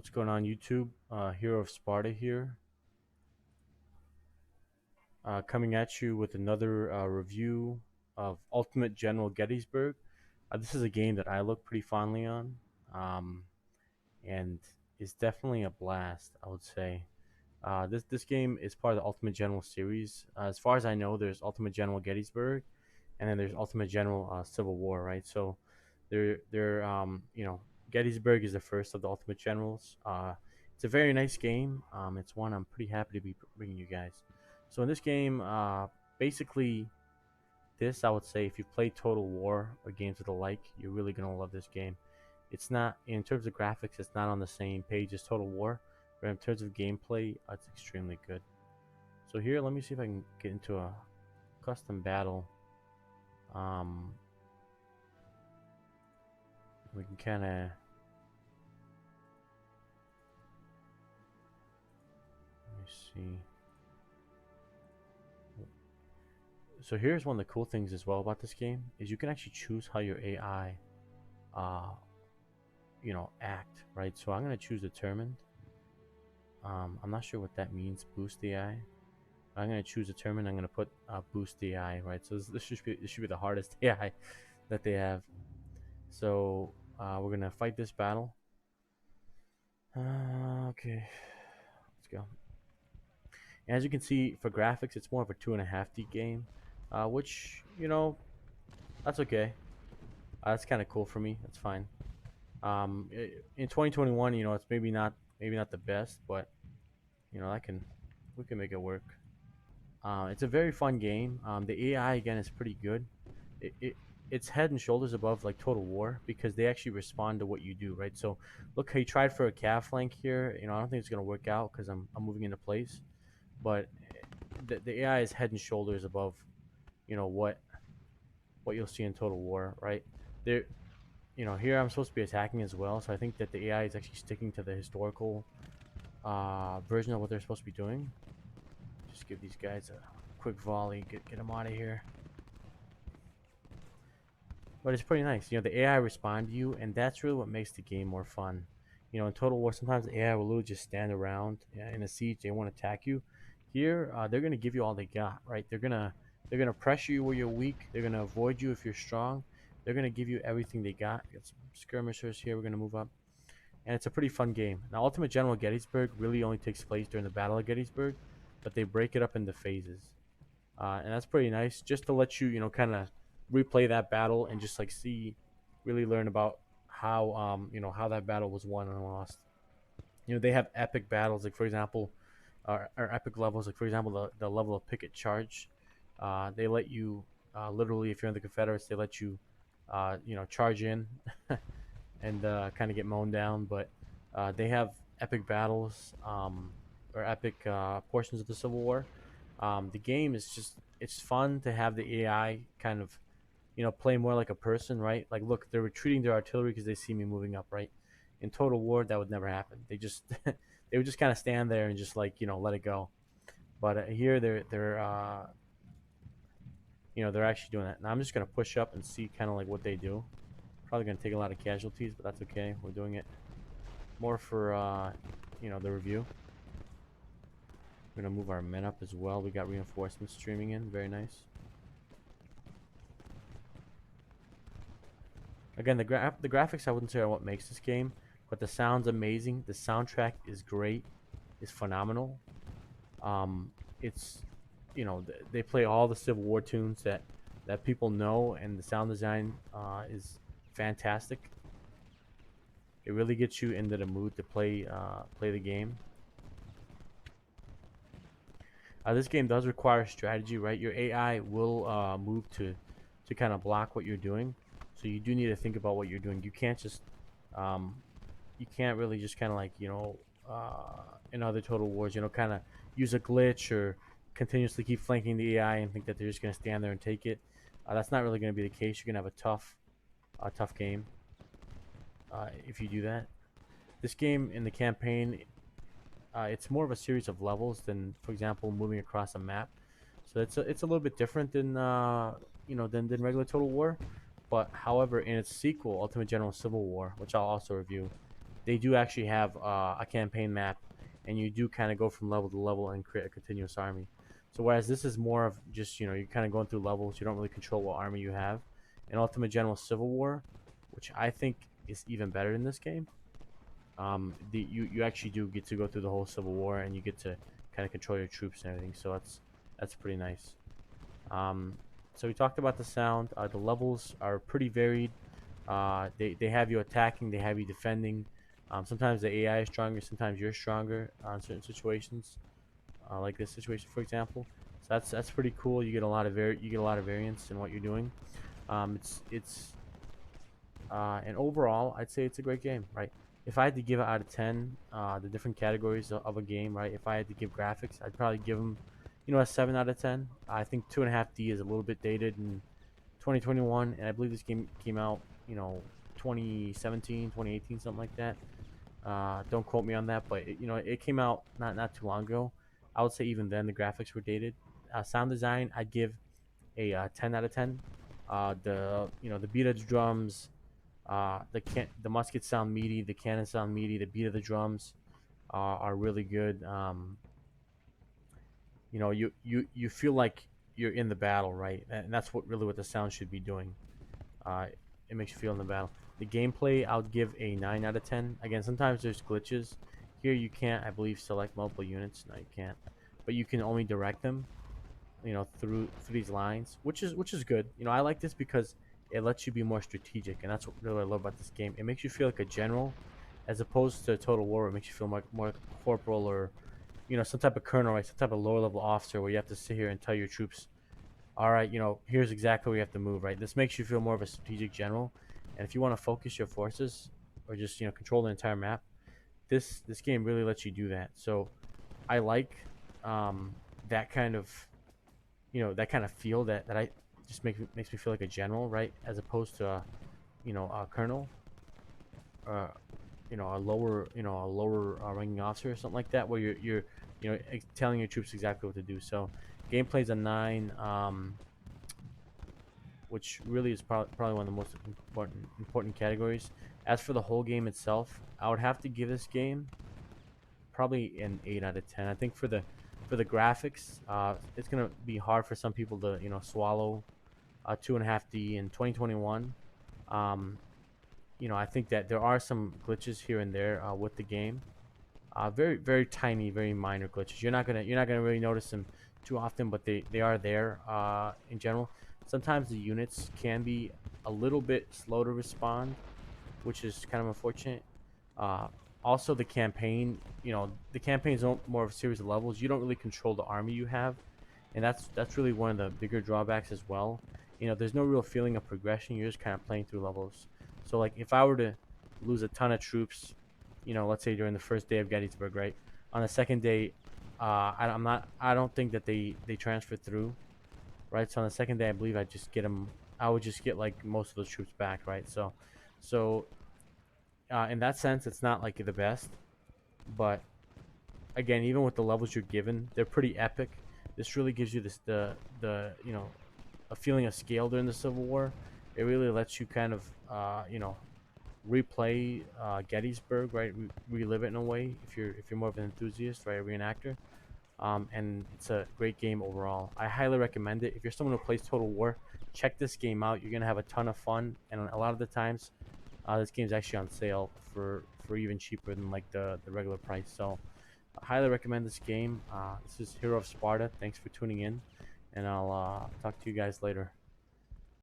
What's going on, YouTube? Hero of Sparta here, coming at you with another review of Ultimate General Gettysburg. This is a game that I look pretty fondly on, um, and it's definitely a blast, I would say. This game is part of the Ultimate General series. As far as I know, there's Ultimate General Gettysburg, and then there's Ultimate General Civil War, right? So Gettysburg is the first of the Ultimate Generals. It's a very nice game. It's one I'm pretty happy to be bringing you guys. So in this game, basically, this I would say if you play Total War or games of the like, you're really gonna love this game. It's not in terms of graphics, it's not on the same page as Total War, but in terms of gameplay, it's extremely good. So here, let me see if I can get into a custom battle. Um, we can kind of see. So here's one of the cool things as well about this game is you can actually choose how your AI, uh, act, right? So I'm gonna choose determined. I'm not sure what that means. Boost the AI. I'm gonna choose determined. I'm gonna put boost the AI, right? So this should be the hardest AI that they have. So we're gonna fight this battle. Okay, let's go. And as you can see, for graphics, it's more of a 2.5D game, which that's okay. That's kind of cool for me. That's fine. In 2021, it's maybe not the best, but I can we can make it work. It's a very fun game. The AI again is pretty good. It, it it's head and shoulders above like Total War because they actually respond to what you do, right? So look, he tried for a calf flank here. I don't think it's gonna work out because I'm moving into place. But the AI is head and shoulders above, what you'll see in Total War, right? There, here I'm supposed to be attacking as well, so I think that the AI is actually sticking to the historical version of what they're supposed to be doing. Just give these guys a quick volley, get them out of here. But it's pretty nice. The AI respond to you, and that's really what makes the game more fun. In Total War, sometimes the AI will literally just stand around in a siege. They won't attack you. Here, they're gonna give you all they got, right? They're gonna pressure you where you're weak. They're gonna avoid you if you're strong. They're gonna give you everything they got. Got some skirmishers here. We're gonna move up, and it's a pretty fun game. Now, Ultimate General Gettysburg really only takes place during the Battle of Gettysburg, but they break it up into phases, and that's pretty nice. Just to let you, kind of replay that battle and just like see, really learn about how that battle was won and lost. They have epic battles, like for example, or epic levels, like for example, the level of Picket Charge. They let you literally, if you're in the Confederates, they let you, charge in and kind of get mown down. But they have epic battles, or epic portions of the Civil War. The game is just it's fun to have the AI kind of play more like a person, right? Like, look, they're retreating their artillery because they see me moving up, right? In Total War, that would never happen. They just they would just kind of stand there and just like let it go. But here they're actually doing that. Now I'm just gonna push up and see kind of like what they do. Probably gonna take a lot of casualties, but that's okay. We're doing it more for the review. We're gonna move our men up as well. We got reinforcements streaming in. Very nice. Again, the graphics I wouldn't say are what makes this game, but the sound's amazing. The soundtrack is great. It's phenomenal. It's they play all the Civil War tunes that people know, and the sound design is fantastic. It really gets you into the mood to play the game. This game does require strategy, right? Your AI will move to kind of block what you're doing, so you do need to think about what you're doing. You can't just um, you can't really just kind of like in other Total Wars, kind of use a glitch or continuously keep flanking the AI and think that they're just gonna stand there and take it. That's not really gonna be the case. You're gonna have a tough game if you do that. This game in the campaign, it's more of a series of levels than, for example, moving across a map. So it's a little bit different than than regular Total War. But however, in its sequel, Ultimate General Civil War, which I'll also review, they do actually have a campaign map, and you do kind of go from level to level and create a continuous army. So whereas this is more of just you're kind of going through levels, you don't really control what army you have. In Ultimate General Civil War, which I think is even better in this game, you actually do get to go through the whole Civil War, and you get to kind of control your troops and everything. So that's pretty nice. Um, so we talked about the sound. The levels are pretty varied. They have you attacking, they have you defending. Sometimes the AI is stronger, sometimes you're stronger in certain situations, like this situation, for example. So that's pretty cool. You get a lot of you get a lot of variance in what you're doing. It's and overall, I'd say it's a great game, right? If I had to give it out of 10, the different categories of a game, right? If I had to give graphics, I'd probably give them, a 7 out of 10. I think 2.5D is a little bit dated in 2021, and I believe this game came out, 2017, 2018, something like that. Don't quote me on that, but it came out not too long ago. I would say even then the graphics were dated. Sound design, I'd give a 10 out of 10. The beat of the drums, the muskets sound meaty, the cannons sound meaty, the beat of the drums are really good. You feel like you're in the battle, right? And that's what the sound should be doing. Uh, it makes you feel in the battle. The gameplay, I would give a 9 out of 10. Again, sometimes there's glitches. Here you can't, I believe, select multiple units. No, you can't. But you can only direct them, through these lines, which is good. I like this because it lets you be more strategic, and that's what really I love about this game. It makes you feel like a general, as opposed to Total War. It makes you feel more like a corporal, or some type of colonel, right? Some type of lower level officer where you have to sit here and tell your troops, all right, here's exactly where you have to move, right? This makes you feel more of a strategic general, and if you want to focus your forces, or just control the entire map, this game really lets you do that. So I like um, that kind of feel that I just makes me feel like a general, right? As opposed to a colonel, uh, a lower ranking officer or something like that, where you're telling your troops exactly what to do. So gameplay's a 9, which really is probably one of the most important categories. As for the whole game itself, I would have to give this game probably an 8 out of 10. I think for the graphics, it's gonna be hard for some people to swallow 2.5D in 2021. Um, I think that there are some glitches here and there with the game. Very very tiny, very minor glitches. You're not gonna really notice them too often, but they are there in general. Sometimes the units can be a little bit slow to respond, which is kind of unfortunate. Uh, Also, the campaign is more of a series of levels. You don't really control the army you have, and that's really one of the bigger drawbacks as well. There's no real feeling of progression. You're just kind of playing through levels. So, like, if I were to lose a ton of troops, let's say during the first day of Gettysburg, right? On the second day, I don't think that they transfer through, right? So on the second day, I believe I would just get like most of those troops back, right? So in that sense, it's not like the best, but again, even with the levels you're given, they're pretty epic. This really gives you the a feeling of scale during the Civil War. It really lets you kind of replay Gettysburg, right? Relive it in a way if you're more of an enthusiast, right? A reenactor. And it's a great game overall. I highly recommend it. If you're someone who plays Total War, check this game out. You're gonna have a ton of fun, and a lot of the times, this game's actually on sale for even cheaper than like the regular price. So I highly recommend this game. This is Hero of Sparta. Thanks for tuning in, and I'll talk to you guys later.